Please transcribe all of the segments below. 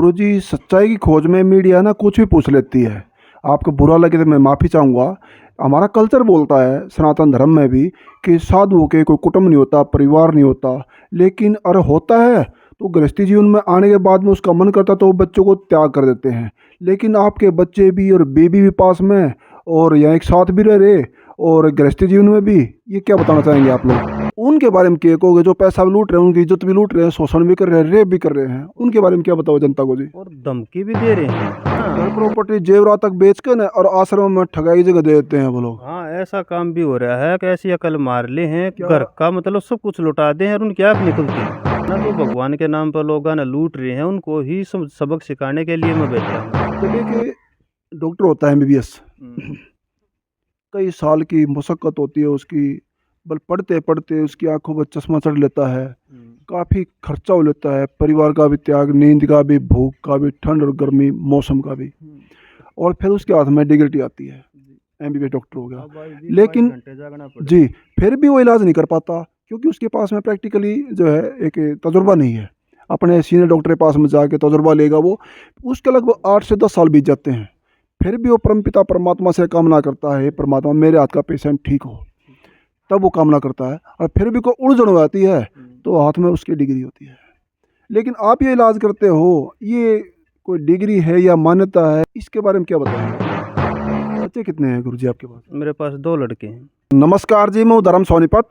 गुरुजी, सच्चाई की खोज में मीडिया ना कुछ भी पूछ लेती है। आपको बुरा लगे तो मैं माफ़ी चाहूँगा। हमारा कल्चर बोलता है सनातन धर्म में भी कि साधुओं के कोई कुटुंब नहीं होता, परिवार नहीं होता। लेकिन अगर होता है तो गृहस्थी जीवन में आने के बाद में उसका मन करता तो वो बच्चों को त्याग कर देते हैं। लेकिन आपके बच्चे भी और बेबी भी पास में और यहाँ एक साथ भी रह रहे और गृहस्थी जीवन में भी, ये क्या बताना चाहेंगे आप लोग? उनके बारे में क्या कहोगे जो पैसा भी लूट रहे हैं, उनकी इज्जत भी लूट रहे हैं, शोषण भी कर रहे हैं, रेप भी कर रहे हैं? उनके बारे में क्या बताओ जनता को जी? और धमकी भी दे रहे हैं। घर हाँ प्रॉपर्टी जेवरात तक बेच के ना और आश्रम में ठगाई जगह दे देते हैं वो लोग। हाँ, ऐसा काम भी हो रहा है कि ऐसी अकल मार ले हैं, क्या? घर का मतलब सब कुछ लुटा दे हैं और उनकी आँख निकलती है ना। जो भगवान के नाम पर लोग ना लूट रहे हैं, उनको ही सबक सिखाने के लिए मैं बैठा हूँ। चलिए कि डॉक्टर होता है एमबीबीएस, हम्म, कई साल की मशक्क़त होती है उसकी, बल पढ़ते पढ़ते उसकी आंखों पर चश्मा चढ़ लेता है, हम्म, काफ़ी खर्चा हो लेता है, परिवार का भी त्याग, नींद का भी, भूख का भी, ठंड और गर्मी मौसम का भी, हम्म, और फिर उसके हाथ में डिग्री आती है, जी। एमबीबीएस डॉक्टर हो गया। अब भाई 20-22 लेकिन घंटे जागना पड़े। जी, फिर भी वो इलाज नहीं कर पाता क्योंकि उसके पास में प्रैक्टिकली जो है एक तजुर्बा नहीं है। अपने सीनियर डॉक्टर के पास में जाके तजुर्बा लेगा वो, उसके लगभग 8 से 10 साल बीत जाते हैं। फिर भी वो परमपिता परमात्मा से कामना करता है, "हे परमात्मा मेरे हाथ का पेशेंट ठीक हो।" तब वो कामना करता है और फिर भी कोई उलझन हो जाती है तो हाथ में उसकी डिग्री होती है। लेकिन आप ये इलाज करते हो, ये कोई डिग्री है या मान्यता है, इसके बारे में क्या बताएंगे? बच्चे कितने हैं गुरुजी आपके पास? मेरे पास 2 लड़के हैं। नमस्कार जी, मैं धर्म सोनीपत।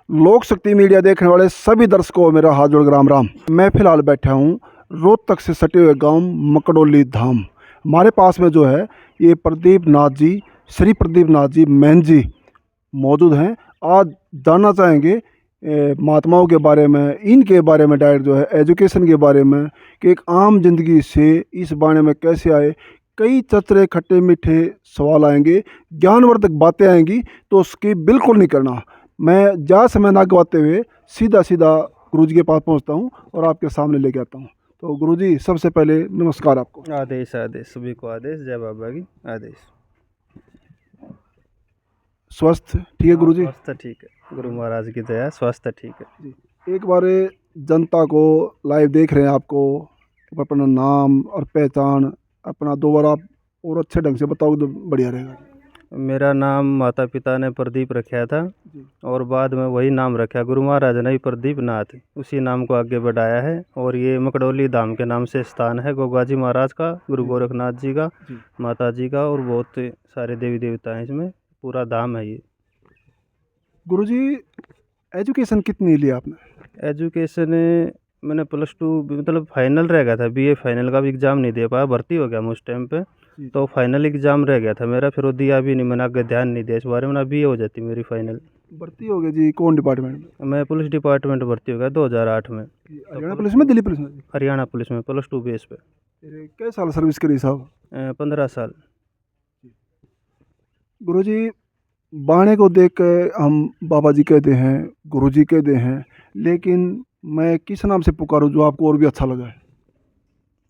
लोक शक्ति मीडिया देखने वाले सभी दर्शकों को मेरा हाथ जोड़ के राम राम। मैं फिलहाल बैठा हूँ रोहतक से सटे हुए गांव मकडोली धाम। हमारे पास में जो है ये प्रदीप नाथ जी, श्री प्रदीप नाथ जी मैन जी मौजूद हैं। आज जानना चाहेंगे महात्माओं के बारे में, इनके बारे में, डायरेक्ट जो है एजुकेशन के बारे में, कि एक आम जिंदगी से इस बारे में कैसे आए। कई चतरे खट्टे मीठे सवाल आएंगे, ज्ञानवर्धक बातें आएंगी, तो उसकी बिल्कुल नहीं करना। मैं ज़्यादा समय ना गवाते हुए सीधा सीधा गुरुजी के पास पहुंचता हूं और आपके सामने लेके आता हूं। तो गुरुजी, सबसे पहले नमस्कार आपको। आदेश आदेश, सभी को आदेश। जय बाबा की आदेश। स्वस्थ ठीक है हाँ, गुरुजी? स्वास्थ्य ठीक है, गुरु महाराज की दया, स्वास्थ्य ठीक है। जी, एक बार जनता को लाइव देख रहे हैं आपको, अपना नाम और पहचान अपना दोबारा आप और अच्छे ढंग से बताओगे तो बढ़िया रहेगा। मेरा नाम माता पिता ने प्रदीप रखा था जी और बाद में वही नाम रखा, गुरु महाराज ने भी प्रदीप नाथ उसी नाम को आगे बढ़ाया है। और ये मकडोली धाम के नाम से स्थान है, गोगा जी महाराज का, गुरु जी गोरखनाथ जी का, जी। माता जी का, और बहुत सारे देवी देवता हैं इसमें। पूरा धाम है ये। गुरुजी, एजुकेशन कितनी ली आपने? एजुकेशन मैंने +2 मतलब फाइनल रह गया था, बीए फाइनल का भी एग्ज़ाम नहीं दे पाया, भर्ती हो गया मैं उस टाइम पे। जी। तो फाइनल एग्ज़ाम रह गया था मेरा, फिर वो दिया भी नहीं मैंने, आगे ध्यान नहीं दिया इस बारे में ना। बीए हो जाती मेरी फाइनल। भर्ती हो गए जी, कौन डिपार्टमेंट में? मैं पुलिस डिपार्टमेंट भर्ती हो गया 2008 में। जी, तो हरियाणा पुलिस में, दिल्ली पुलिस में? हरियाणा पुलिस में +2 बेस पे। फिर कई साल सर्विस करी साहब? 15 साल। गुरुजी, बाणे को देख के हम बाबा जी कहते हैं, गुरुजी कहते हैं, लेकिन मैं किस नाम से पुकारूं जो आपको और भी अच्छा लगा है?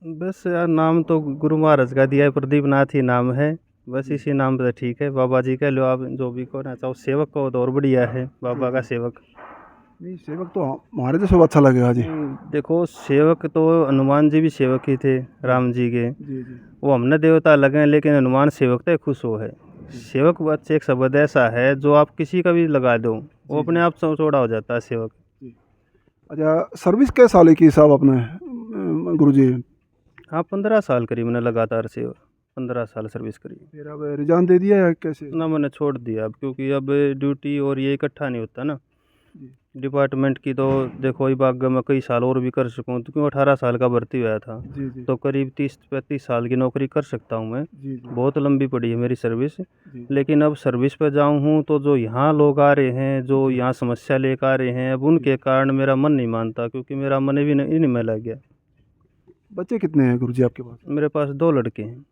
बस यार, नाम तो गुरु महाराज का दिया है, प्रदीप नाथ ही नाम है, बस इसी नाम पे ठीक है। बाबा जी कह लो आप, जो भी कहना चाहो। सेवक को तो और बढ़िया है, बाबा का सेवक। नहीं, सेवक तो हमारे जैसे अच्छा लगेगा जी। देखो, सेवक तो हनुमान जी भी सेवक ही थे, राम जी के। जी जी वो हमने देवता लगे हैं, लेकिन हनुमान सेवक तो खुश हो है। सेवक बच्चे एक शब्द ऐसा है जो आप किसी का भी लगा दो, वो अपने आप चौड़ा हो जाता है सेवक। जी। अच्छा, सर्विस कैसे साल की साहब आपने गुरुजी? हाँ, 15 साल करी मैंने लगातार सेवा, 15 साल सर्विस करी। फिर अब रिजाइन दे दिया या कैसे? ना, मैंने छोड़ दिया अब, क्योंकि अब ड्यूटी और ये इकट्ठा नहीं होता ना। जी डिपार्टमेंट की तो देखो, इस बाग मैं कई साल और भी कर सकूँ, तो क्यों 18 साल का भर्ती हुआ था, जी जी तो करीब 30-35 साल की नौकरी कर सकता हूँ मैं। जी जी बहुत लंबी पड़ी है मेरी सर्विस। जी लेकिन अब सर्विस पर जाऊँ हूँ तो जो यहाँ लोग आ रहे हैं, जो यहाँ समस्या लेकर आ रहे हैं, अब उनके कारण मेरा मन नहीं मानता, क्योंकि मेरा मन भी इन्हीं में लग गया। बच्चे कितने हैं गुरुजी आपके पास? मेरे पास 2 लड़के हैं।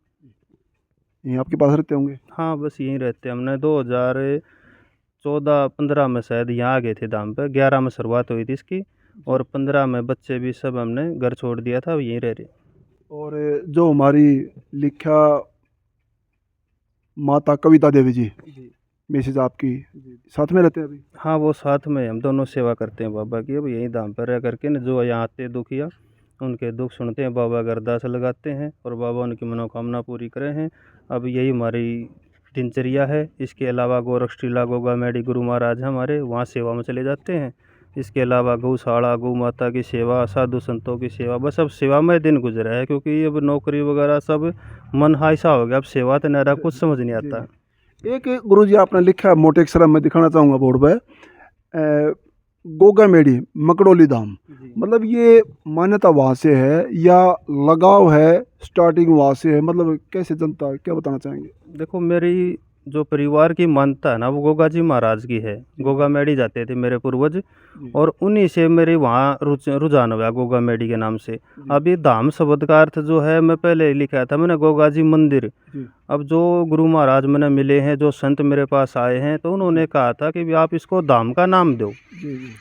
यहीं आपके पास रहते होंगे? हाँ, बस यहीं रहते हैं। हमने 2014-15 में शायद यहाँ आ गए थे धाम पे, 11 में शुरुआत हुई थी इसकी, और 15 में बच्चे भी सब हमने घर छोड़ दिया था, अब यहीं रह रहे। और जो हमारी लिखा माता कविता देवी जी, जी मिसेज आपकी, जी। साथ में रहते हैं अभी? हाँ, वो साथ में हम दोनों सेवा करते हैं बाबा की। अब यहीं धाम पर रह करके न, जो यहाँ आते दुखिया उनके दुख सुनते हैं, बाबा का अरदास लगाते हैं और बाबा उनकी मनोकामना पूरी करे हैं। अब यही हमारी दिनचर्या है। इसके अलावा गोरक्षटीला गोगा मेडी गुरु महाराज हैं हमारे, वहाँ सेवा में चले जाते हैं। इसके अलावा गौशाला, गौ माता की सेवा, साधु संतों की सेवा, बस अब सेवा में दिन गुजरा है, क्योंकि अब नौकरी वगैरह सब मन हाइसा हो गया। अब सेवा तो नहरा कुछ समझ नहीं आता। एक गुरुजी आपने लिखा है मोटे अक्षर में, दिखाना चाहूँगा बोर्ड पे, गोगा मेडी मकड़ोली धाम, मतलब ये मान्यता वहाँ से है या लगाव है, स्टार्टिंग वहाँ से है, मतलब कैसे जनता, क्या बताना चाहेंगे? देखो, मेरी जो परिवार की मान्यता है ना, वो गोगा जी महाराज की है। गोगा मेडी जाते थे मेरे पूर्वज, और उन्हीं से मेरे वहाँ रुझान हुआ गोगा मेडी के नाम से। अब ये धाम शब्द का अर्थ जो है, मैं पहले ही लिखा था मैंने, गोगा जी मंदिर। अब जो गुरु महाराज मैंने मिले हैं, जो संत मेरे पास आए हैं, तो उन्होंने कहा था कि भी आप इसको धाम का नाम दो।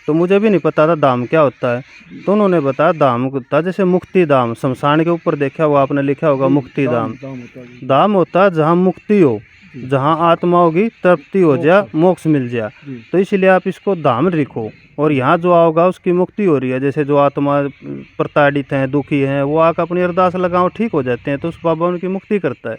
तो मुझे भी नहीं पता था धाम क्या होता है, तो उन्होंने बताया धाम होता जैसे मुक्ति धाम, शमशान के ऊपर देखा हुआ आपने, लिखा होगा मुक्ति धाम। धाम होता है जहाँ मुक्ति हो, जहाँ आत्मा होगी तृप्ति हो जा, मोक्ष मिल जा, तो इसलिए आप इसको धाम लिखो। और यहाँ जो आओगा उसकी मुक्ति हो रही है। जैसे जो आत्मा प्रताड़ित हैं, दुखी हैं, वो आकर अपनी अरदास लगाओ, ठीक हो जाते हैं, तो उस बाबा उनकी मुक्ति करता है।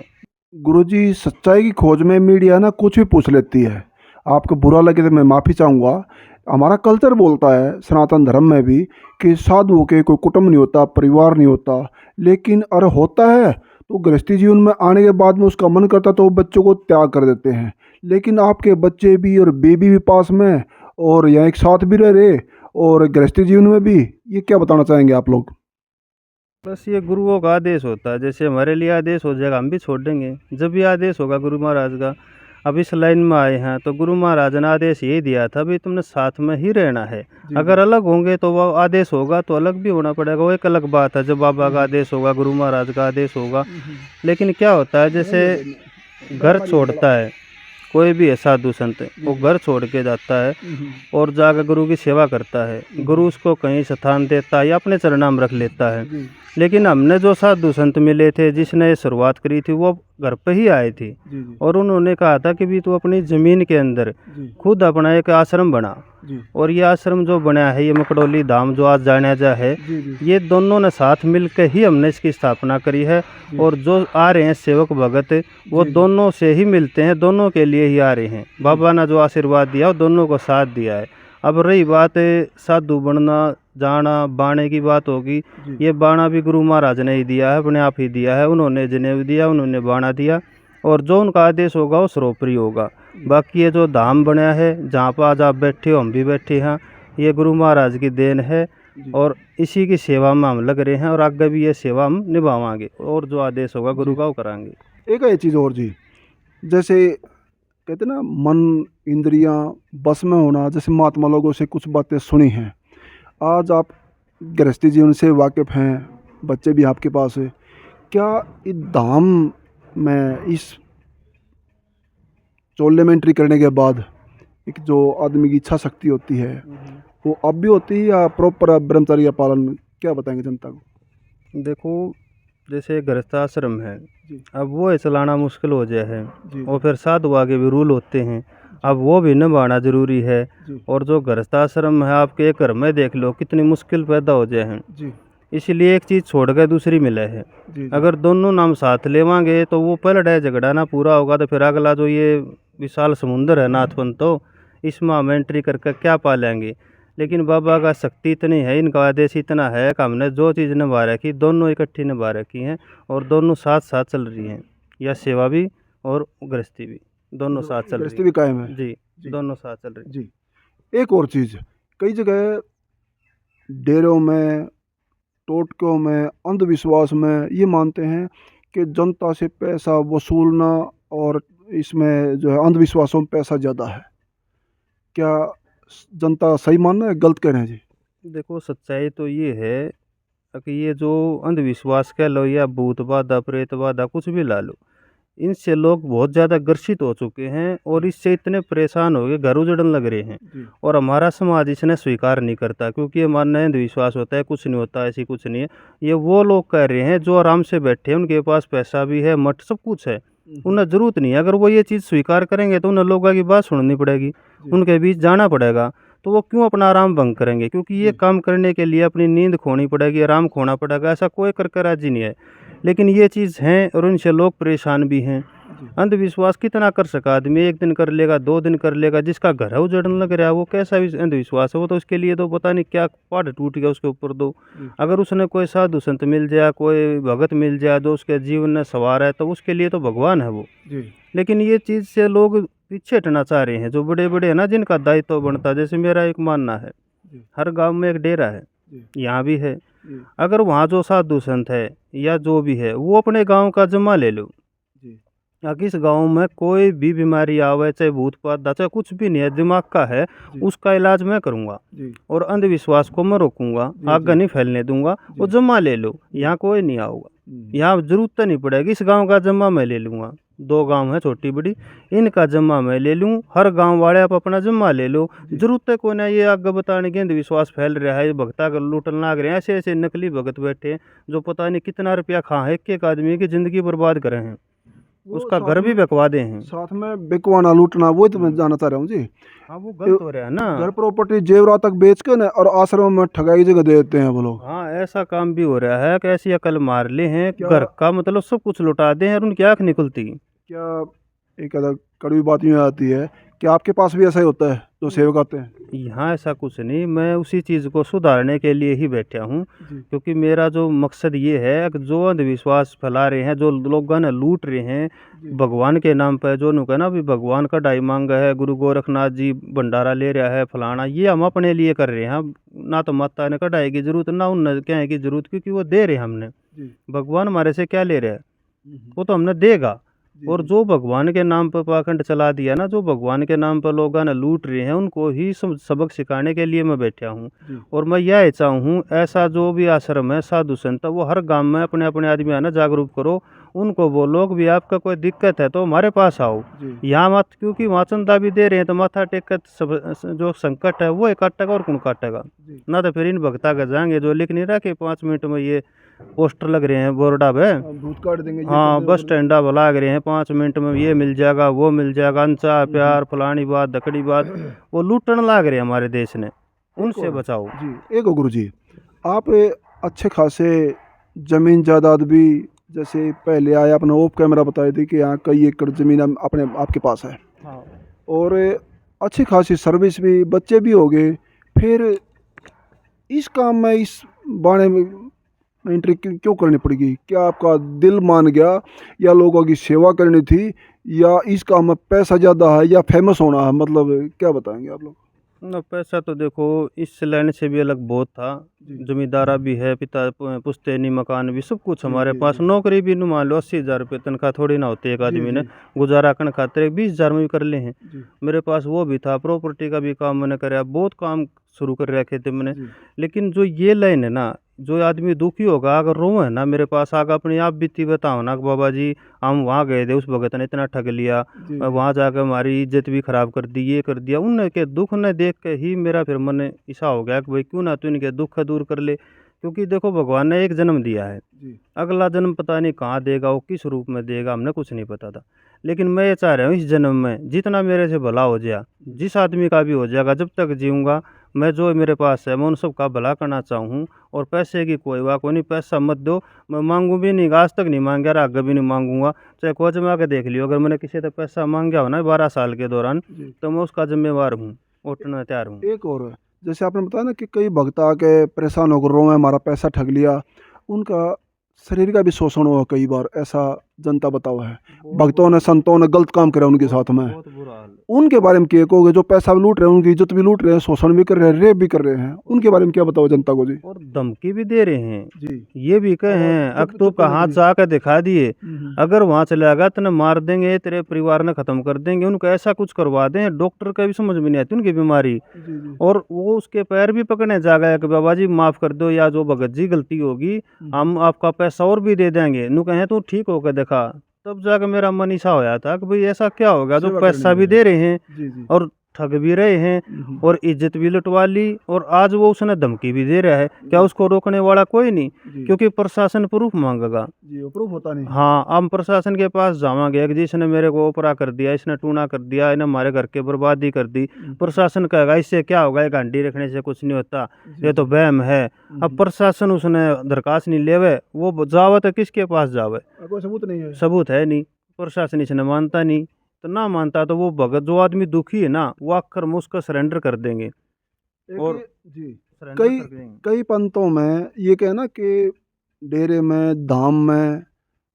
गुरुजी, सच्चाई की खोज में मीडिया ना कुछ भी पूछ लेती है। आपको बुरा लगे तो मैं माफ़ी चाहूँगा। हमारा कल्चर बोलता है सनातन धर्म में भी कि साधुओं के कोई कुटुंब नहीं होता, परिवार नहीं होता, लेकिन अरे होता है तो गृहस्थी जीवन में आने के बाद में उसका मन करता तो वो बच्चों को त्याग कर देते हैं। लेकिन आपके बच्चे भी और बेबी भी पास में और यहाँ एक साथ भी रह रहे और गृहस्थी जीवन में भी, ये क्या बताना चाहेंगे आप लोग? बस ये गुरुओं का आदेश होता है। जैसे हमारे लिए आदेश हो जाएगा, हम भी छोड़ देंगे जब भी आदेश होगा गुरु महाराज का। अब इस लाइन में आए हैं तो गुरु महाराज ने आदेश यही दिया था, भी तुमने साथ में ही रहना है। अगर अलग होंगे तो वो आदेश होगा तो अलग भी होना पड़ेगा, वो एक अलग बात है। जब बाबा का आदेश होगा, गुरु महाराज का आदेश होगा। लेकिन क्या होता है, जैसे घर छोड़ता है कोई भी है साधु संत, वो घर छोड़ के जाता है और जाकर गुरु की सेवा करता है। गुरु उसको कहीं स्थान देता है या अपने चरणों में रख लेता है। लेकिन हमने जो साधु संत मिले थे, जिसने शुरुआत करी थी, वो घर पे ही आए थे और उन्होंने कहा था कि भी तू अपनी ज़मीन के अंदर खुद अपना एक आश्रम बना। और ये आश्रम जो बना है, ये मकड़ोली धाम जो आज जाना है, ये दोनों ने साथ मिलकर ही हमने इसकी स्थापना करी है। और जो आ रहे हैं सेवक भगत, वो दोनों से ही मिलते हैं, दोनों के लिए ही आ रहे हैं। बाबा ने जो आशीर्वाद दिया वो दोनों को साथ दिया है। अब रही बात साधु बनना जाना बाणे की बात होगी, ये बाणा भी गुरु महाराज ने ही दिया है, अपने आप ही दिया है। उन्होंने जनेऊ दिया, उन्होंने बाणा दिया, और जो उनका आदेश होगा वो सर्वोपरि होगा। बाकी ये जो धाम बना है, जहाँ पर आज आप बैठे हो, हम भी बैठे हैं, ये गुरु महाराज की देन है और इसी की सेवा में हम लग रहे हैं और आगे भी ये सेवा हम निभावाएंगे और जो आदेश होगा गुरु का वो कराएंगे। एक है चीज़ और जी, जैसे कहते ना मन इंद्रियां बस में होना, जैसे महात्मा लोगों से कुछ बातें सुनी हैं। आज आप गृहस्थी जीवन से वाकिफ़ हैं, बच्चे भी आपके पास है, क्या इस धाम में, इस चोले में एंट्री करने के बाद एक जो आदमी की इच्छा शक्ति होती है, वो अब भी होती है या प्रॉपर ब्रह्मचर्य पालन, क्या बताएंगे जनता को? देखो, जैसे गृहस्थ आश्रम है, अब वो चलाना मुश्किल हो जाए है, और फिर साधु आगे भी रूल होते हैं, अब वो भी निभाना जरूरी है। और जो गृहस्थ आश्रम है, आपके घर में देख लो कितनी मुश्किल पैदा हो जाए हैं, इसलिए एक चीज़ छोड़ कर दूसरी मिले है। अगर दोनों नाम साथ लेवांगे तो वो पहला लड़ाई झगड़ा ना पूरा होगा, तो फिर अगला जो ये विशाल समुंदर है नाथपन, तो इसमें हम एंट्री करके क्या पा लेंगे। लेकिन बाबा का शक्ति इतनी है, इनका आदेश इतना है कि हमने जो चीज़ निभा रखी, दोनों इकट्ठी निभा रखी हैं और दोनों साथ साथ चल रही हैं। या सेवा भी और गृहस्थी भी दोनों साथ चल रही है। गृहस्थी भी कायम है जी, दोनों साथ चल रही जी। एक और चीज़, कई जगह डेरों में, टोटकों में, अंधविश्वास में ये मानते हैं कि जनता से पैसा वसूलना और इसमें जो है अंधविश्वासों में पैसा ज़्यादा है। क्या जनता सही मानना है, गलत कह रहे हैं जी? देखो, सच्चाई तो ये है कि ये जो अंधविश्वास कह लो या भूत बाधा प्रेत बाधा कुछ भी ला लो, इनसे लोग बहुत ज़्यादा ग्रसित हो चुके हैं और इससे इतने परेशान हो गए, घर उजड़न लग रहे हैं। और हमारा समाज इसने स्वीकार नहीं करता, क्योंकि हमारा अंधविश्वास होता है, कुछ नहीं होता, ऐसी कुछ नहीं है। ये वो लोग कह रहे हैं जो आराम से बैठे हैं, उनके पास पैसा भी है, मठ सब कुछ है, उन्हें ज़रूरत नहीं है। अगर वो ये चीज़ स्वीकार करेंगे तो उन्हें लोगों की बात सुननी पड़ेगी, उनके बीच जाना पड़ेगा। तो वो क्यों अपना आराम भंग करेंगे? क्योंकि ये काम करने के लिए अपनी नींद खोनी पड़ेगी, आराम खोना पड़ेगा, ऐसा कोई करके राजी नहीं है। लेकिन ये चीज़ है और इनसे लोग परेशान भी हैं। अंधविश्वास कितना कर सका आदमी, 1 दिन कर लेगा, 2 दिन कर लेगा, जिसका घर है उजड़ने लग रहा है, वो कैसा अंधविश्वास है? वो तो उसके लिए तो पता नहीं क्या पहाड़ टूट गया उसके ऊपर तो। अगर उसने कोई साधु संत मिल जाए, कोई भगत मिल जाए जो उसके जीवन में सवार है, तो उसके लिए तो भगवान है वो। लेकिन ये चीज़ से लोग पीछे हटना चाह रहे हैं, जो बड़े बड़े हैं ना, जिनका दायित्व बनता है। जैसे मेरा एक मानना है, हर गांव में एक डेरा है, यहाँ भी है। अगर वहाँ जो साधु संत है या जो भी है, वो अपने गांव का जिम्मा ले लो, अगर इस गांव में कोई भी बीमारी आवे, चाहे भूत पात, चाहे कुछ भी नहीं है, दिमाग का है, उसका इलाज मैं करूंगा और अंधविश्वास को मैं रोकूंगा, आगे नहीं फैलने दूंगा। वो जमा ले लो, यहाँ कोई नहीं आऊगा, यहाँ जरूरत नहीं पड़ेगी। इस गांव का जमा मैं ले लूँगा, 2 गांव है छोटी बड़ी, इनका जमा मैं ले लूँ। हर गांव वाले आप अपना जमा ले लो, जरूरत है कोई ना ये आगे बताने के अंधविश्वास फैल रहा है, भगता कर लूटन लाग रहे हैं। ऐसे ऐसे नकली भगत बैठे हैं जो पता नहीं कितना रुपया खा है, एक आदमी की जिंदगी बर्बाद करे हैं, उसका घर भी बिकवा दे हैं। साथ में बिकवाना लूटना, वो तो मैं जानना चाह रहा हूँ जी। हाँ, वो गलत हो रहा है ना। घर प्रॉपर्टी जेवरात तक बेच के ना और आश्रम में ठगाई जगह देते हैं वो लोग। हाँ, ऐसा काम भी हो रहा है कि ऐसी अकल मार ले हैं, घर का मतलब सब कुछ लुटा दे हैं और उनकी आँख निकलती। क्या एक आधा कड़वी बात यूँ आती है कि आपके पास भी ऐसा ही होता है जो सेवक आते हैं? यहाँ ऐसा कुछ नहीं, मैं उसी चीज़ को सुधारने के लिए ही बैठा हूँ। क्योंकि मेरा जो मकसद ये है कि जो अंधविश्वास फैला रहे हैं, जो लोग ना लूट रहे हैं भगवान के नाम पर, जो नुका ना भी भगवान का डाई मांगा है, गुरु गोरखनाथ जी भंडारा ले रहा है फलाना, ये हम अपने लिए कर रहे हैं। ना तो माता ने कढ़ाई की जरूरत, ना उन कहने की जरूरत, क्योंकि वो दे रहे हैं हमने। भगवान हमारे से क्या ले रहा है? वो तो हमने देगा। और जो भगवान के नाम पर पाखंड चला दिया ना, जो भगवान के नाम पर लोग ना लूट रहे हैं, उनको ही सबक सिखाने के लिए मैं बैठा हूँ। और मैं यह चाहूँ ऐसा जो भी आश्रम है, साधु संत, वो हर गांव में अपने अपने आदमी आना जागरूक करो, उनको बोलो कि भी आपका कोई दिक्कत है तो हमारे पास आओ, यहाँ मत, क्योंकि वहाँ चंदा भी दे रहे हैं तो माथा टेक कर जो संकट है वो काटेगा और कौन काटेगा? ना तो फिर इन भक्ता का जाएंगे जो लिख नहीं रखे 5 मिनट में ये पोस्टर लग रहे हैं बोर्डा पे, भूत काट देंगे। हाँ, बस स्टैंड अब लाग रहे हैं 5 मिनट में ये मिल जाएगा, वो मिल जाएगा, अंचा प्यार फलानी बात धकड़ी बात, वो लूटने लाग रहे हैं हमारे देश ने, उनसे बचाओ जी। एक गुरु जी, आप अच्छे खासे जमीन जायदाद भी, जैसे पहले आए अपने ऑफ कैमरा बताए थे कि यहाँ कई एकड़ जमीन अपने आपके पास है। हाँ। और अच्छी खासी सर्विस भी, बच्चे भी हो गए, फिर इस काम में, इस बारे में एंट्री क्यों करनी पड़ेगी? क्या आपका दिल मान गया, या लोगों की सेवा करनी थी, या इस काम में पैसा ज़्यादा है, या फेमस होना है? मतलब क्या बताएंगे आप लोग? ना, पैसा तो देखो इस लाइन से भी अलग बहुत था। जमींदारा भी है, पिता पुश्तैनी मकान भी, सब कुछ हमारे पास। नौकरी भी नु मान लो 80,000 रुपये तनख्वाह थोड़ी ना होती एक आदमी ने गुजारा करने खातिर, 20,000 में भी कर ले हैं। मेरे पास वो भी था, प्रॉपर्टी का भी काम मैंने कराया, बहुत काम शुरू कर रखे थे मैंने। लेकिन जो ये लाइन है ना, जो आदमी दुखी होगा अगर रोए है ना, मेरे पास आकर अपने आप बीती बताओ ना कि बाबा जी हम वहाँ गए थे, उस भगत ने इतना ठग लिया, वहाँ जाकर हमारी इज्जत भी खराब कर दी, ये कर दिया, उनके दुख ने देख के ही मेरा फिर मन ऐसा हो गया कि भाई क्यों ना तू इनके दुख दूर कर ले। क्योंकि देखो भगवान ने एक जन्म दिया है, अगला जन्म पता नहीं कहाँ देगा, वो किस रूप में देगा, हमने कुछ नहीं पता था। लेकिन मैं ये चाह रहा हूँ इस जन्म में जितना मेरे से भला हो जाए, जिस आदमी का भी हो जाएगा, जब तक जीऊँगा मैं जो मेरे पास है मैं उन सब का भला करना चाहूँ। और पैसे की कोई बात नहीं, पैसा मत दो, मैं मांगू भी नहीं, आज तक नहीं मांगा, आगे भी नहीं मांगूंगा। चाहे कोच में आके देख लियो, अगर मैंने किसी से पैसा मांगा हो ना 12 साल के दौरान, तो मैं उसका जिम्मेवार हूँ, उठना तैयार हूँ। एक और जैसे आपने बताया ना कि कई भक्त आके परेशान होकर रोए, हमारा पैसा ठग लिया, उनका शरीर का भी शोषण हुआ कई बार, ऐसा जनता बताओ है। भक्तों ने, संतों ने गलत काम करा उनके साथ में, बहुत बुरा हाल। उनके बारे में क्या कहोगे? जो पैसा भी लूट रहे हैं, उनकी इज्जत भी लूट रहे हैं, शोषण भी कर रहे हैं, रेप भी कर रहे हैं, उनके बारे में क्या बताओ जनता को जी? और धमकी भी दे रहे हैं जी। ये भी कहे हैं अक्टूब का हाथ से आकर दिखा दिए, अगर वहाँ चले आएगा तो मार देंगे, तेरे परिवार ने खत्म कर देंगे, उनको ऐसा कुछ करवा दें, डॉक्टर का भी समझ में नहीं आती उनकी बीमारी। और वो उसके पैर भी पकड़ने जाएगा कि बाबा जी माफ़ कर दो, या जो भगत जी गलती होगी हम आपका पैसा और भी दे देंगे। नु कहें तू ठीक होकर देखा, तब जाकर मेरा मन ऐसा होया था कि भाई ऐसा क्या होगा जो पैसा भी दे रहे हैं और ठग भी रहे हैं और इज्जत भी लुटवा ली, और आज वो उसने धमकी भी दे रहा है। क्या उसको रोकने वाला कोई नहीं? जी क्योंकि प्रशासन प्रूफ मांगेगा। जी, वो प्रूफ होता नहीं। हाँ, हम प्रशासन के पास जावांगे कि जी इसने मेरे को ओपरा कर दिया, इसने टूना कर दिया, इन्हें हमारे घर के बर्बादी कर दी। प्रशासन कहेगा इससे क्या होगा, एक हांडी रखने से कुछ नहीं होता, ये तो वहम है। अब प्रशासन उसने दरखास्त नहीं लेवे, वो जावे तो किसके पास जावे? कोई सबूत नहीं है। सबूत है नहीं, प्रशासन इसने मानता नहीं। तो ना मानता तो वो भगत जो आदमी दुखी है ना, वो आकर में उसका सरेंडर कर देंगे और जी सरेंडर कई कर देंगे। कई पंथों में ये कहना कि डेरे में, धाम में,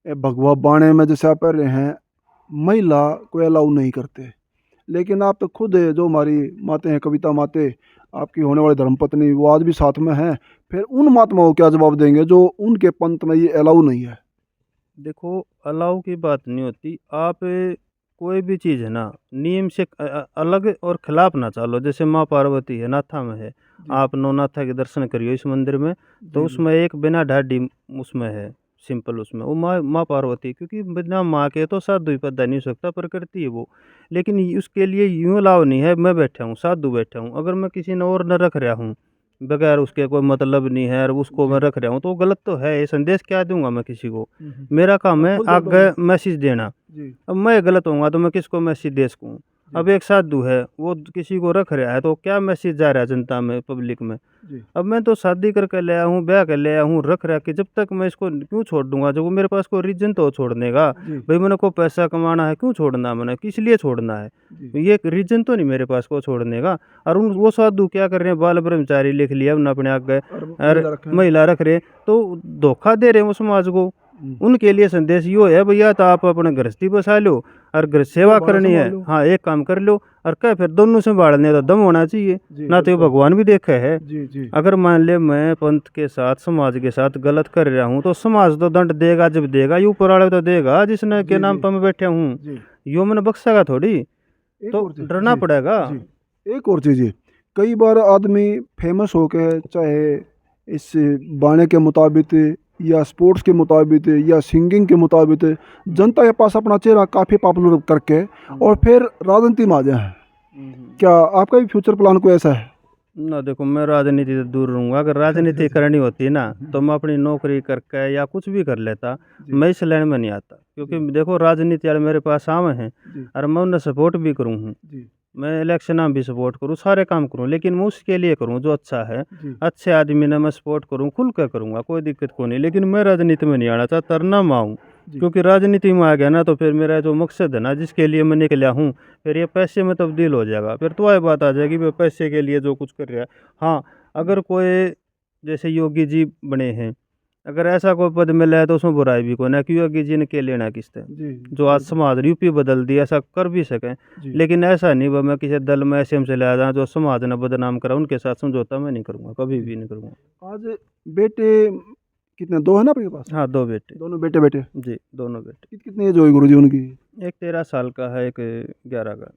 भगवा बाणे में जैसे आप कह रहे हैं, महिला को अलाउ नहीं करते। लेकिन आप तो खुद जो हमारी माते हैं, कविता माते, आपकी होने वाली धर्मपत्नी, वो आज भी साथ में हैं। फिर उन महात्माओं को क्या जवाब देंगे जो उनके पंथ में ये अलाउ नहीं है? देखो, अलाउ की बात नहीं होती। आप कोई भी चीज़ है ना, नियम से अलग और खिलाफ ना चालो। जैसे माँ पार्वती है, नाथा में है, आप नौनाथा के दर्शन करियो इस मंदिर में, तो उसमें एक बिना ढाडी उसमें है, सिंपल उसमें वो माँ पार्वती, क्योंकि बिना माँ के तो साधु ही पैदा नहीं हो सकता, प्रकृति है वो। लेकिन उसके लिए यूँ अलाव नहीं है, मैं बैठा हूँ, साधु बैठा हूँ, अगर मैं किसी ने और न रख रहा हूँ, बगैर उसके कोई मतलब नहीं है और उसको मैं रख रहा हूँ, तो वो गलत तो है। ये संदेश क्या दूंगा मैं किसी को? मेरा काम है खुद गलत आगे मैसेज देना। जी अब मैं गलत होऊंगा तो मैं किसको मैसेज दे सकूँ? अब एक साधु है, वो किसी को रख रहा है, तो क्या मैसेज जा रहा है जनता में, पब्लिक में? जी अब मैं तो शादी करके ले आया हूँ, ब्याह कर ले आया हूँ, रख रहा कि जब तक मैं इसको क्यों छोड़ दूंगा? जब वो मेरे पास कोई रीजन तो हो छोड़ने का। जी भाई मैंने को पैसा कमाना है, क्यों छोड़ना, मैंने किस लिए छोड़ना है? जी ये एक रीजन तो नहीं मेरे पास को छोड़ने का। और उन वो साधु क्या कर रहे हैं, बाल ब्रह्मचारी लिख लिया उन्होंने अपने आगे, और और महिला रखे हैं। महिला रख रहे, तो धोखा दे रहे हैं वो समाज को। उनके लिए संदेश यो है, भैया तो आप अपने गृहस्थी बसा लो और घर सेवा बारह करनी है, संभाल लो। हाँ एक काम कर लो, और क्या फिर दोनों संभालने का दम होना चाहिए जी ना। तो ये बिल्कुल। भगवान भी देखा है। जी जी अगर मान ले मैं पंथ के साथ, समाज के साथ गलत कर रहा हूँ, तो समाज तो दंड देगा, जब देगा ये ऊपर वाले तो देगा, जिसने के जी नाम जी पर मैं बैठा हूँ, जी यो मैंने बख्शेगा थोड़ी, एक तो और चीज डरना जी पड़ेगा। जी एक और चीज़ ये, कई बार आदमी फेमस होके, चाहे इस बाणे के मुताबिक या स्पोर्ट्स के मुताबिक या सिंगिंग के मुताबिक, जनता के पास अपना चेहरा काफ़ी पॉपुलर करके और फिर राजनीति में आ जाए। क्या आपका भी फ्यूचर प्लान कोई ऐसा है? ना देखो, मैं राजनीति से दूर रहूँगा। अगर राजनीति करनी होती ना, तो मैं अपनी नौकरी करके या कुछ भी कर लेता। जी। मैं इस लाइन में नहीं आता, क्योंकि देखो राजनीति वाले मेरे पास आवे हैं जी और मैं उन्हें सपोर्ट भी करूँ हूँ। जी मैं इलेक्शन में भी सपोर्ट करूँ, सारे काम करूँ, लेकिन मैं उसके लिए करूँ जो अच्छा है, जी अच्छे आदमी ने मैं सपोर्ट करूँ, खुल कर करूँगा, कोई दिक्कत को नहीं। लेकिन मैं राजनीति में नहीं आना चाहता, ना मैं आऊँ, जी। क्योंकि राजनीति में आ गया ना, तो फिर मेरा जो मकसद है ना, जिसके लिए मैं निकला हूँ, फिर ये पैसे में तब्दील हो जाएगा। फिर तो वह बात आ जाएगी, मैं पैसे के लिए जो कुछ कर रहा है। हाँ, अगर कोई जैसे योगी जी बने हैं, अगर ऐसा कोई पद मिला है तो उसमें बुराई भी कोई ना, क्योंकि योगी जी ने के लेना किससे, जी जो आज समाज यूपी बदल दिया, ऐसा कर भी सकें। जी लेकिन ऐसा नहीं वह मैं किसी दल में ऐसे से ले जाऊँ जो समाज ने बदनाम करा, उनके साथ समझौता मैं नहीं करूँगा, कभी भी नहीं करूँगा। आज बेटे कितने, दो है ना आपके पास? हाँ, 2 बेटे। दोनों बेटे बेटे जी, दोनों बेटे। कितनी एज होगी गुरुजी उनकी? एक 13 साल का है, एक 11 का।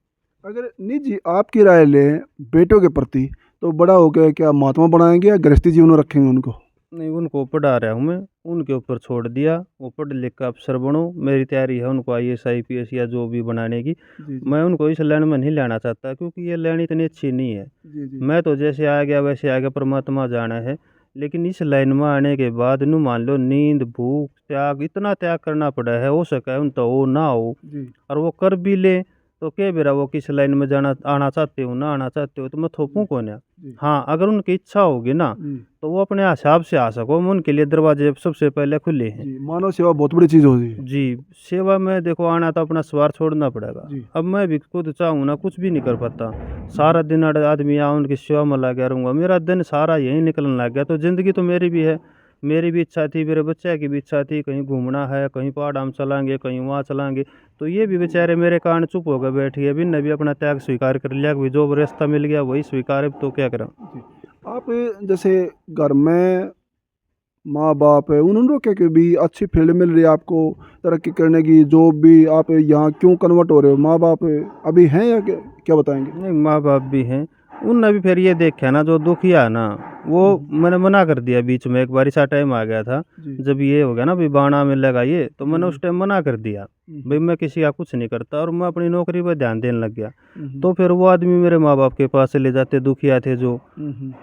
अगर निजी आपकी राय लें बेटों के प्रति, तो बड़ा हो गया क्या महात्मा बनाएंगे या गृहस्थी जीवन में रखेंगे उनको? नहीं, उनको पढ़ा रहा हूँ मैं, उनके ऊपर छोड़ दिया, वो पढ़ लिख कर अफसर बनो। मेरी तैयारी है उनको IAS IPS या जो भी बनाने की। जी जी मैं उनको इस लाइन में नहीं लाना चाहता, क्योंकि ये लाइन इतनी अच्छी नहीं है। जी जी मैं तो जैसे आ गया वैसे आ गया, परमात्मा जाना है। लेकिन इस लाइन में आने के बाद नू मान लो नींद, भूख, त्याग, इतना त्याग करना पड़ा है, हो सके उन तो हो ना हो, जी और वो कर भी ले, तो क्या बेरा वो किस लाइन में जाना, आना चाहते हो ना आना चाहते हो, तो मैं थोपूँ कौन है? जी हाँ, अगर उनकी इच्छा होगी ना, जी तो वो अपने हिसाब से आ सको, मैं उनके लिए दरवाजे सबसे पहले खुले हैं। जी मानव सेवा बहुत बड़ी चीज़ होती है। जी, सेवा में देखो आना तो अपना स्वार्थ छोड़ना पड़ेगा। जी अब मैं भी खुद चाहूँ ना, कुछ भी नहीं कर पाता। सारा दिन आदमी यहाँ उनकी सेवा में लगा रहूँगा, मेरा दिन सारा यहीं निकलने लग गया। तो ज़िंदगी तो मेरी भी है, मेरी भी इच्छा थी, मेरे बच्चे की भी इच्छा थी, कहीं घूमना है, कहीं पहाड़ हम चलाएँगे, कहीं वहाँ चलाएँगे। तो ये भी बेचारे मेरे कारण चुप होकर बैठ गए, अभी ने भी अपना त्याग स्वीकार कर लिया कि जो रास्ता मिल गया वही स्वीकार है, तो क्या करें। जी आप जैसे घर में माँ बाप है, उन्होंने रोके कि भी अच्छी फील्ड मिल रही है आपको तरक्की करने की, जो भी आप यहाँ क्यों कन्वर्ट हो रहे हो, माँ बाप अभी हैं या क्या बताएंगे? नहीं, माँ बाप भी हैं, उनने भी फिर ये देखा ना, जो दुखिया है ना, वो मैंने मना कर दिया बीच में। एक बार ऐसा टाइम आ गया था जी। जब ये हो गया ना भी बाणा में लगाइए, तो मैंने उस टाइम मना कर दिया भाई मैं किसी का कुछ नहीं करता और मैं अपनी नौकरी पर ध्यान देने लग गया। तो फिर वो आदमी मेरे माँ बाप के पास चले जाते, दुखिया थे जो,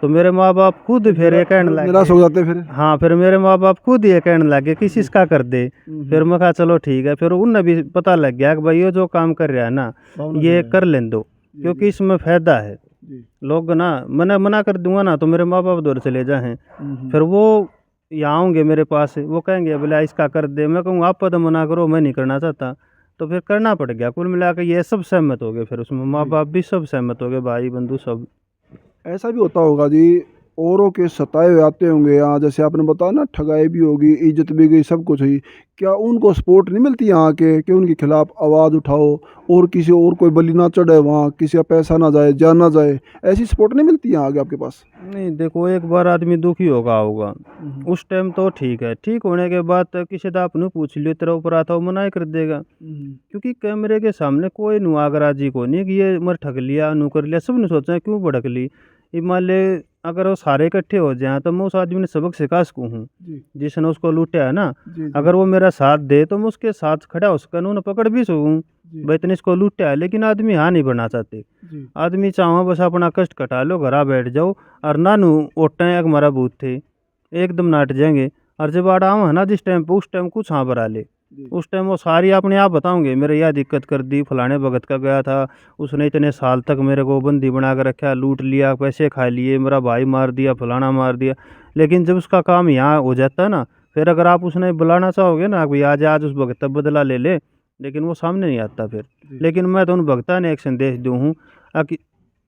तो मेरे माँ बाप खुद फिर ये कहने लगे, निराश हो जाते फिर। हाँ फिर मेरे माँ बाप खुद ये कहने लगे किसी इसका कर दे। फिर मैं कहा चलो ठीक है, फिर उन्हें भी पता लग गया कि भाई ये जो काम कर रहा है ना ये कर लेने दो, क्योंकि इसमें फायदा है। जी। लोग ना मैंने मना कर दूंगा ना तो मेरे माँ बाप दौड़ चले जाएं, हम्म। फिर वो यहाँ आऊँगे मेरे पास, वो कहेंगे बोले इसका कर दे, मैं कहूँगा आप तो मना करो, मैं नहीं करना चाहता। तो फिर करना पड़ गया। कुल मिला के ये सब सहमत हो गए, फिर उसमें माँ बाप भी सब सहमत हो गए, भाई बंधु सब। ऐसा भी होता होगा जी, औरों के सताए हुए आते होंगे यहाँ, जैसे आपने बताया ना ठगाई भी होगी, इज्जत भी गई, सब कुछ हुई, क्या उनको सपोर्ट नहीं मिलती यहाँ के कि उनके खिलाफ आवाज़ उठाओ और किसी और कोई बलि ना चढ़े, वहाँ किसी का पैसा ना जाए, जान ना जाए, ऐसी सपोर्ट नहीं मिलती यहाँ आगे आपके पास? नहीं देखो, एक बार आदमी दुखी होगा उस टाइम तो ठीक है, ठीक होने के बाद तो किसी से आपने पूछ लियो तेरा ऊपर आता वो मना ही कर देगा, क्योंकि कैमरे के सामने कोई नुआगराजी को नहीं कि ये मर ठग लिया नू कर लिया, सब ने सोचा क्यों भड़क ली। ये मान ले अगर वो सारे इकट्ठे हो जाए तो मैं उस आदमी ने सबक सिखा सकूँ हूँ जी। जिसने उसको लूटा है ना, जी। जी। अगर वो मेरा साथ दे तो मैं उसके साथ खड़ा हो सकूँ, उन्हें पकड़ भी सकूँ जी। भाई इतने इसको लूटा है। लेकिन आदमी हाँ नहीं बनना चाहते, जी। आदमी चाहो बस अपना कष्ट कटा लो, घरा बैठ जाओ और नानू ओटें एक हमारा बूथ थे एकदम नाट जाएंगे। और जब आड़ा आऊँ है ना जिस टाइम पे, उस टाइम कुछ हाँ बरा ले, जी। उस टाइम वो सारी अपने आप बताओगे मेरे यह दिक्कत कर दी, फलाने भगत का गया था, उसने इतने साल तक मेरे को बंदी बना कर रखा, लूट लिया, पैसे खा लिए, मेरा भाई मार दिया, फलाना मार दिया। लेकिन जब उसका काम यहाँ हो जाता है ना, फिर अगर आप उसने बुलाना चाहोगे ना भाई आज आज उस भगत का बदला ले ले, लेकिन वो सामने नहीं आता फिर। लेकिन मैं तो उन भगता ने एक संदेश दूँ हूँ कि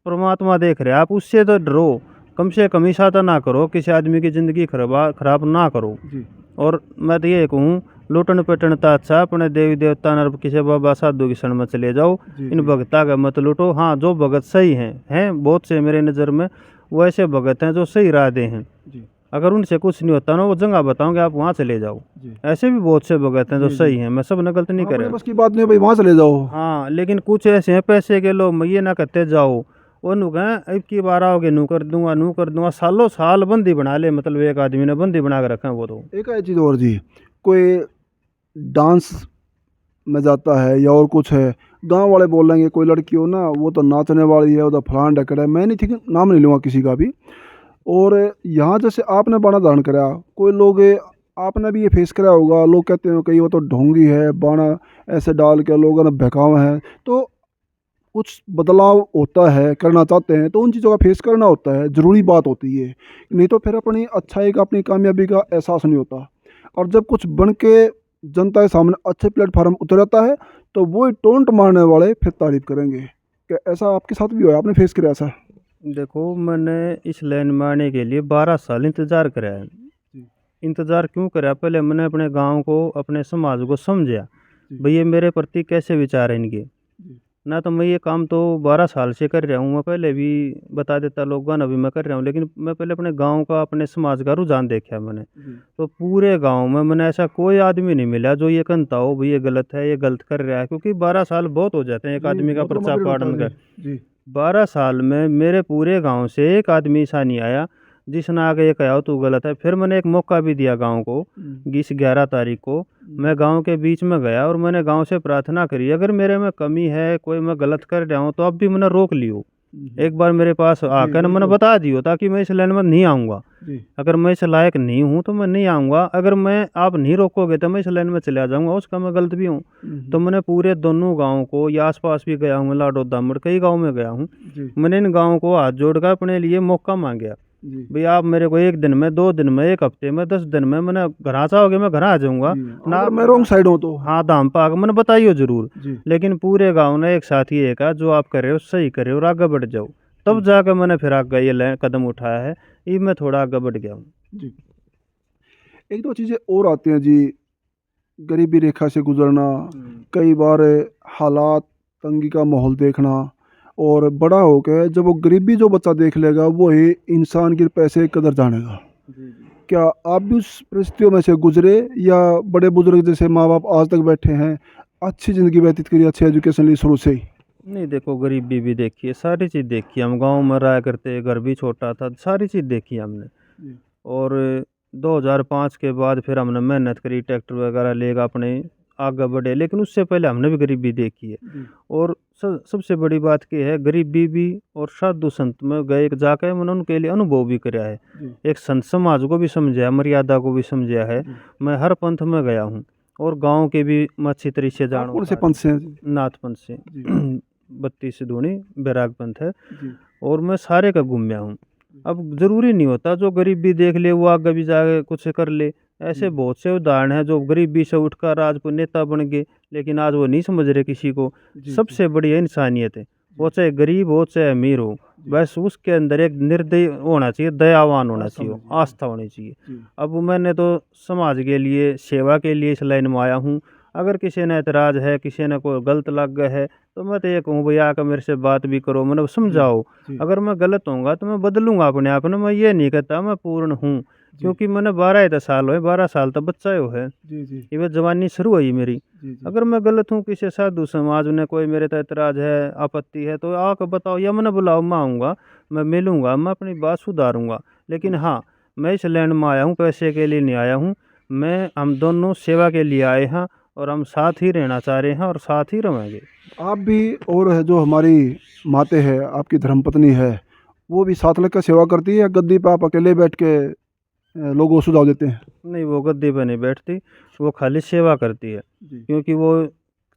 परमात्मा देख रहे आप, उससे तो डरो, कम से कम ऐसा तो ना करो, किसी आदमी की ज़िंदगी खराब ना करो। जी। और मैं तो ये कहूँ लूटन पिटन तो अच्छा, अपने देवी देवता न किसी बाबा साधु की शरण में चले जाओ, जी। इन भगता का मत लूटो। हाँ जो भगत सही हैं बहुत से मेरे नज़र में, वो ऐसे भगत हैं जो सही इरादे हैं, जी। अगर उनसे कुछ नहीं होता ना वो जगह बताऊँगे आप वहाँ चले जाओ। जी। ऐसे भी बहुत से भगत हैं जो जी। सही हैं, मैं सब न गलत नहीं अपने करे। बस की बात नहीं भाई, वहाँ चले जाओ। हाँ लेकिन कुछ ऐसे हैं पैसे के लोग, मैं ये ना करते जाओ, वो नु कहें अब की बार आओगे नू कर दूंगा, सालों साल बंदी बना ले, मतलब एक आदमी ने बंदी बना के रखा है वो तो। एक है चीज़ और जी, कोई डांस में जाता है या और कुछ है, गांव वाले बोलेंगे कोई लड़की हो ना वो तो नाचने वाली है, वो तो फलान ढकड़ है, मैं नहीं ठीक नाम नहीं लूँगा किसी का भी। और यहाँ जैसे आपने बाणा धारण करा, कोई लोग आपने भी ये फेस करा होगा, लोग कहते हैं कि वो तो ढोंगी है, बाणा ऐसे डाल के लोगों ने बहकावा है, तो कुछ बदलाव होता है, करना चाहते हैं तो उन चीज़ों का फेस करना होता है, ज़रूरी बात होती है, नहीं तो फिर अपनी अच्छाई का, अपनी कामयाबी का एहसास नहीं होता। और जब कुछ बन के जनता के सामने अच्छे प्लेटफार्म उतर जाता है तो वो टोंट मारने वाले फिर तारीफ करेंगे। क्या ऐसा आपके साथ भी हुआ, आपने फेस किया ऐसा? देखो मैंने इस लाइन में आने के लिए 12 साल इंतज़ार करा है। इंतज़ार क्यों करा, पहले मैंने अपने गांव को, अपने समाज को समझा भाई ये मेरे प्रति कैसे विचार है इनके ना। तो मैं ये काम तो 12 साल से कर रहा हूँ, मैं पहले भी बता देता लोगों ने, अभी मैं कर रहा हूँ, लेकिन मैं पहले अपने गांव का, अपने समाज का रुझान देखा मैंने। तो पूरे गांव में मैंने ऐसा कोई आदमी नहीं मिला जो ये कहता हो भाई ये गलत है, ये गलत कर रहा है, क्योंकि 12 साल बहुत हो जाते हैं एक आदमी का पर्चा पाड़न का। 12 साल में मेरे पूरे गांव से एक आदमी ऐसा नहीं आया जिसने आगे ये कहा तू गलत है। फिर मैंने एक मौका भी दिया गांव को, इस 11 तारीख को मैं गांव के बीच में गया और मैंने गांव से प्रार्थना करी अगर मेरे में कमी है, कोई मैं गलत कर रहा हूँ तो अब भी मैंने रोक लियो, एक बार मेरे पास आकर मैंने बता दियो, ताकि मैं इस लाइन में नहीं आऊँगा। अगर मैं इस लायक नहीं हूँ तो मैं नहीं आऊँगा, अगर मैं आप नहीं रोकोगे तो मैं इस लाइन में चला जाऊँगा, उसका मैं गलत भी हूँ। तो मैंने पूरे दोनों गाँव को, या आसपास भी गया हूँ, लाडो दामड़ कई गाँव में गया हूँ, मैंने इन गाँव को हाथ जोड़कर अपने लिए मौका मांगा भाई आप मेरे को 1 दिन में, 2 दिन में, 1 हफ्ते में, 10 दिन में, मैंने घर चाहोगे मैं घर आ जाऊँगा ना, अगर मैं रॉन्ग साइड हूँ तो हाँ दाम पाक मैंने बताइए जरूर। लेकिन पूरे गांव ने एक साथ ये कहा जो आप कर रहे हो सही कर रहे हो और आगे बढ़ जाओ, तब जाकर मैंने फिर आगे ये कदम उठाया है, ये मैं थोड़ा आगे बढ़ गया हूँ जी। 1-2 चीज़ें और आती हैं जी, गरीबी रेखा से गुजरना, कई बार हालात तंगी का माहौल देखना, और बड़ा हो के जब वो गरीबी जो बच्चा देख लेगा वो ही इंसान की पैसे की कदर जानेगा। क्या आप भी उस परिस्थितियों में से गुजरे, या बड़े बुजुर्ग जैसे माँ बाप आज तक बैठे हैं, अच्छी ज़िंदगी व्यतीत करी, अच्छी एजुकेशन ली शुरू से ही? नहीं देखो, गरीबी भी देखी है, सारी चीज़ देखी है। हम गांव में रहा करते, घर भी छोटा था, सारी चीज़ देखी है हमने। जी और 2005 के बाद फिर हमने मेहनत करी, ट्रैक्टर वगैरह लेकर अपने आगे बढ़े, लेकिन उससे पहले हमने भी गरीबी देखी है। जी और सबसे बड़ी बात क्या है, गरीबी भी और साधु संत में गए जाकर मैंने उनके लिए अनुभव भी कराया है। जी एक संत समाज को भी समझा है, मर्यादा को भी समझा है। जी। मैं हर पंथ में गया हूँ और गांव के भी मैं अच्छी तरीके से आप जानू कौन से पंथ से हैं जी? नाथ पंथ से। जी 32 धूनी बैराग पंथ है। जी और मैं सारे का घूमया हूँ। अब ज़रूरी नहीं होता जो गरीबी देख ले वो आगे भी जाके कुछ कर ले। ऐसे जी बहुत से उदाहरण हैं जो गरीबी से उठकर आज कोई नेता बन गए, लेकिन आज वो नहीं समझ रहे किसी को। जी सबसे बड़ी है इंसानियत है, वो चाहे गरीब हो चाहे अमीर हो, जी। बस उसके अंदर एक निर्दयी होना चाहिए, दयावान होना आस्था चाहिए, होनी चाहिए। आस्था होनी चाहिए। जी अब मैंने तो समाज के लिए, सेवा के लिए इस लाइन में आया हूँ। अगर किसी ने एतराज़ है, किसी ने कोई गलत लग गया है, तो मैं तो ये कहूँ भैया आकर मेरे से बात भी करो, मतलब जी समझाओ। जी अगर मैं गलत होऊँगा तो मैं बदलूँगा अपने आप में, मैं ये नहीं कहता मैं पूर्ण हूँ। जी क्योंकि मैंने 12 साल हुए, 12 साल तो बच्चा ही है, जी जी ये बस जवानी शुरू हुई मेरी। जी जी अगर मैं गलत हूँ, किसी साधु समाज ने कोई मेरे पे एतराज़ है, आपत्ति है, तो आकर बताओ या मैंने बुलाओ, मैं आऊँगा, मैं मिलूँगा, मैं अपनी बात सुधारूँगा। लेकिन हाँ, मैं इस लैंड में आया हूँ, पैसे के लिए नहीं आया हूँ। हम दोनों सेवा के लिए आए हैं और हम साथ ही रहना चाह रहे हैं और साथ ही रहेंगे। आप भी और है जो हमारी माते है, आपकी धर्मपत्नी है, वो भी साथ लगकर सेवा करती है या गद्दी पे आप अकेले बैठ के लोगों को सुझाव देते हैं? नहीं, वो गद्दी पे नहीं बैठती, वो खाली सेवा करती है। जी क्योंकि वो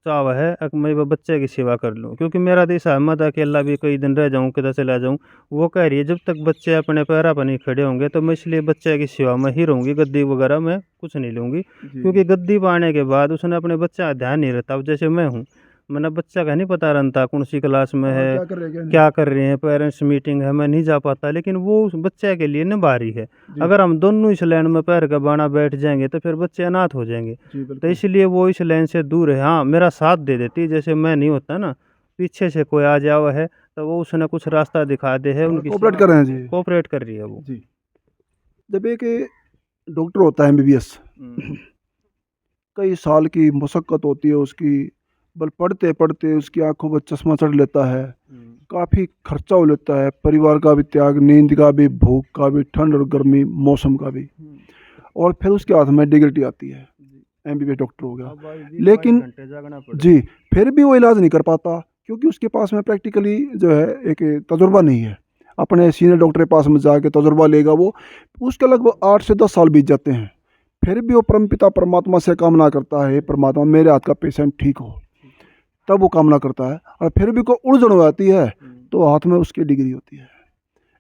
चाव है मैं वो बच्चे की सेवा कर लूँ, क्योंकि मेरा देश अहमद अकेला भी कई दिन रह जाऊँ, किधर चला जाऊँ। वो कह रही है जब तक बच्चे अपने पैरों पर नहीं खड़े होंगे तो मैं इसलिए बच्चे की सेवा में ही रहूँगी, गद्दी वगैरह मैं कुछ नहीं लूँगी। जी क्योंकि गद्दी पर आने के बाद उसने अपने बच्चे का ध्यान नहीं रहता। अब जैसे मैं हूँ, मैंने बच्चा का नहीं पता रहता कौन सी क्लास में हाँ, है, क्या कर रहे हैं क्या नहीं? क्या कर रहे हैं, पेरेंट्स मीटिंग है, मैं नहीं जा पाता, लेकिन वो उस बच्चे के लिए निभा रही है। जी अगर हम दोनों इस लाइन में पैर का बाना बैठ जाएंगे तो फिर बच्चे अनाथ हो जाएंगे। जी तो बिल्कुल इसलिए वो इस लाइन से दूर है। हाँ, मेरा साथ दे देती है, जैसे मैं नहीं होता ना, पीछे से कोई आ जावा है तो वो उसने कुछ रास्ता दिखा दे है, उनकी कोऑपरेट कर रहे हैं जी कोऑपरेट कर रही है वो। जी। जब एक डॉक्टर होता है एमबीबीएस, हम्म, कई साल की मशक्क़त होती है उसकी, बल पढ़ते पढ़ते उसकी आंखों पर चश्मा चढ़ लेता है, हम्म, काफ़ी खर्चा हो लेता है, परिवार का भी त्याग, नींद का भी, भूख का भी, ठंड और गर्मी, मौसम का भी, हम्म, और फिर उसके हाथ में डिग्री आती है, जी। एमबीबीएस डॉक्टर हो गया। अब भाई 20-22 लेकिन घंटे जागना पड़े। जी, फिर भी वो इलाज नहीं कर पाता क्योंकि उसके पास में प्रैक्टिकली जो है एक तजुर्बा नहीं है। अपने सीनियर डॉक्टर के पास में जाके तजुर्बा लेगा वो, उसके लगभग 8 से 10 साल बीत जाते हैं। फिर भी वो परमपिता परमात्मा से कामना करता है, "हे परमात्मा मेरे हाथ का पेशेंट ठीक हो।" तब वो कामना करता है, और फिर भी कोई उलझन हो जाती है तो हाथ में उसकी डिग्री होती है।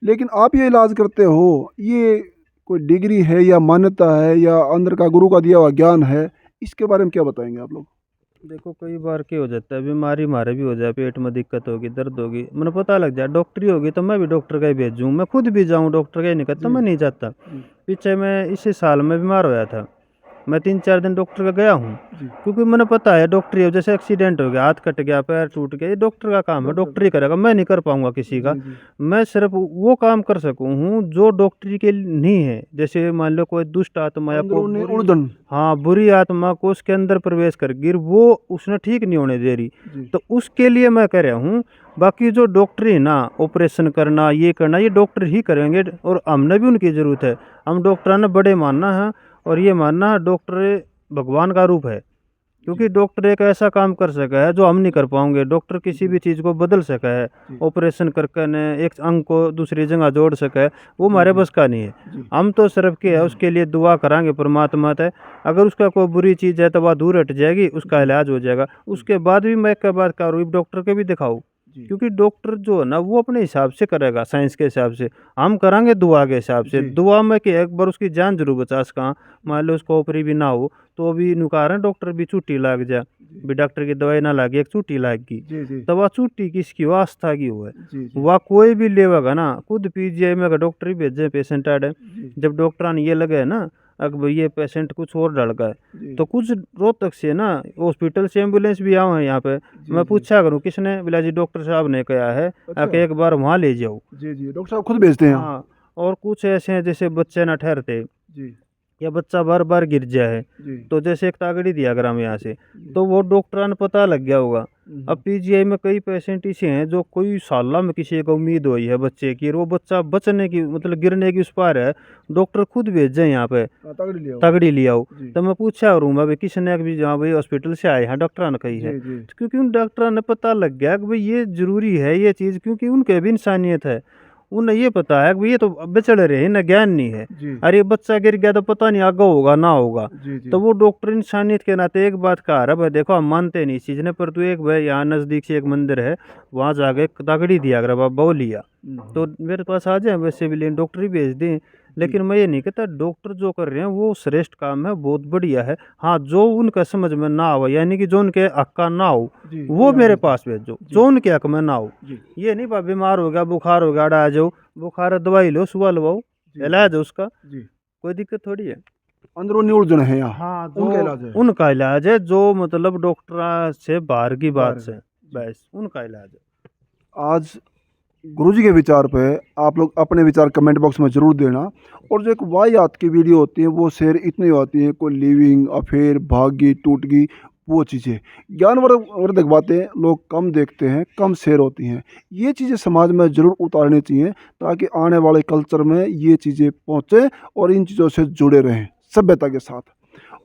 लेकिन आप ये इलाज करते हो, ये कोई डिग्री है या मान्यता है या अंदर का गुरु का दिया हुआ ज्ञान है? इसके बारे में क्या बताएंगे आप लोग? देखो, कई बार क्या हो जाता है, बीमारी मारे भी हो जाए, पेट में दिक्कत होगी, दर्द होगी, मैंने पता लग जाए डॉक्टरी होगी तो मैं भी डॉक्टर का ही भेजूँ, मैं खुद भी जाऊँ, डॉक्टर का ही नहीं कहता, जी मैं नहीं जाता। जी पीछे मैं इसी साल में बीमार होया था, मैं 3-4 दिन डॉक्टर का गया हूँ। जी क्योंकि मैंने पता है डॉक्टरी है, जैसे एक्सीडेंट हो गया, हाथ कट गया, पैर टूट गया, ये डॉक्टर का काम है, डॉक्टर ही करेगा, मैं नहीं कर पाऊंगा किसी का। जी जी मैं सिर्फ वो काम कर सकूँ हूँ जो डॉक्टरी के लिए नहीं है। जैसे मान लो कोई दुष्ट आत्मा या कोई अंदरूनी बुरी, उलझन। हाँ, बुरी आत्मा को उसके अंदर प्रवेश कर गिर, वो उसने ठीक नहीं होने दे रही, जी तो उसके लिए मैं कह रहा हूँ। बाकी जो डॉक्टरी है ना, ऑपरेशन करना, ये करना, ये डॉक्टर ही करेंगे और हमने भी उनकी ज़रूरत है। हम डॉक्टर ने बड़े मानना है और ये मानना है डॉक्टर भगवान का रूप है। क्योंकि डॉक्टर एक ऐसा काम कर सका है जो हम नहीं कर पाएंगे। डॉक्टर किसी भी चीज़ को बदल सका है, जी ऑपरेशन करके ने एक अंग को दूसरी जगह जोड़ सका है, वो जी हमारे जी बस का नहीं है। जी हम तो सिर्फ क्या है, उसके लिए दुआ करांगे परमात्मा से। अगर उसका कोई बुरी चीज़ है तो वह दूर हट जाएगी, उसका इलाज हो जाएगा। उसके बाद भी मैं एक बात करूँ, डॉक्टर के भी दिखाऊँ, जी क्योंकि डॉक्टर जो है ना वो अपने हिसाब से करेगा, साइंस के हिसाब से। हम करांगे दुआ के हिसाब से। जी दुआ में कि एक बार उसकी जान जरूर बचा सका। मान लो उसको ओपरी भी ना हो तो अभी नुकार है डॉक्टर भी छुट्टी लग जाए, भी डॉक्टर की दवाई ना लगे, एक छुट्टी लागी, जी जी तो वह छुट्टी किसकी हो, आस्था की हो है। जी जी वह कोई भी लेवेगा ना, खुद पीजीआई में अगर डॉक्टर ही भेजे पेशेंट आए, जी जब डॉक्टर ने ये लगे ना अगर भाई ये पेशेंट कुछ और डर गया है, जी तो कुछ रोहतक से ना हॉस्पिटल से एम्बुलेंस भी आओ है यहाँ पे। जी मैं जी पूछा करूँ किसने, बोला जी डॉक्टर साहब ने कहा है अच्छा आके एक बार वहाँ ले जाओ। जी जी डॉक्टर साहब खुद भेजते हैं यहाँ? हाँ, और कुछ ऐसे हैं जैसे बच्चे ना ठहरते, जी या बच्चा बार बार गिर जाए, जी तो जैसे एक तागड़ी दिया अगर हम यहाँ से, तो वो डॉक्टर ने पता लग गया होगा। अब पीजीआई में कई पेशेंट ऐसे हैं जो कोई साल में किसी को उम्मीद हुई है बच्चे की, और वो बच्चा बचने की मतलब गिरने की उस पार है, डॉक्टर खुद भेज जाए यहाँ पे तगड़ी लिया तगड़ी ले आओ। जी तो मैं पूछा और मैं भाई किसने भी जहाँ भाई हॉस्पिटल से आए हैं डॉक्टर ने कही है, जी जी क्योंकि उन डॉक्टर ने पता लग गया कि भाई ये जरूरी है ये चीज़, क्योंकि उनके भी इंसानियत है। उन्हें ये पता है कि भाई ये तो बेचड़ रहे हैं ना, ज्ञान नहीं है। जी अरे बच्चा गिर गया तो पता नहीं आगे होगा ना होगा। जी जी तो वो डॉक्टर इंसानियत के नाते एक बात कहा रहा भाई देखो हम मानते नहीं इस चीज़ ने, पर तू एक भाई यहाँ नज़दीक से एक मंदिर है वहाँ जाके तगड़ी दिया अगर बाबा वो लिया तो मेरे पास आ जाए, वैसे भी लेकिन डॉक्टर ही भेज दें। लेकिन मैं ये नहीं कहता डॉक्टर जो कर रहे हैं वो श्रेष्ठ काम है, बहुत बढ़िया है। हाँ जो उनका समझ में ना हो, यानी कि जो उनके हक का ना हो जी वो जी, मेरे हाँ, पास भेजो, जो उनके हक में ना हो। जी ये नहीं बा बीमार हो गया बुखार हो गया अड़ा आ जाओ, बुखार है दवाई लो सुबह लवाओ, जी इलाज है उसका, जी कोई दिक्कत थोड़ी है। अंदरूनी उलझन है यहाँ हाँ उनका इलाज है उनका इलाज है, जो मतलब डॉक्टर से बाहर की बात बाहर से, बस उनका इलाज है। आज गुरुजी के विचार पे आप लोग अपने विचार कमेंट बॉक्स में ज़रूर देना। और जो एक वाहियात की वीडियो होती है वो शेयर इतनी होती है, कोई लिविंग अफेयर भाग गई टूट गई वो चीज़ें ज्ञानवर्धक बातें लोग कम देखते हैं, कम शेयर होती हैं। ये चीज़ें समाज में ज़रूर उतारनी चाहिए ताकि आने वाले कल्चर में ये चीज़ें पहुँचे और इन चीज़ों से जुड़े रहें सभ्यता के साथ।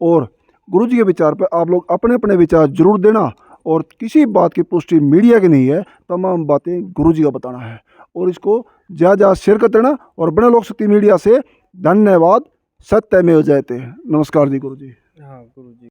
और गुरुजी के विचार पर आप लोग अपने अपने विचार जरूर देना, और किसी बात की पुष्टि मीडिया की नहीं है, तमाम बातें गुरुजी का बताना है। और इसको ज़्यादा ज़्यादा शेयर करते रहना और बने लोक शक्ति मीडिया से धन्यवाद। सत्यमेव जयते। नमस्कार जी गुरुजी। हाँ गुरु जी।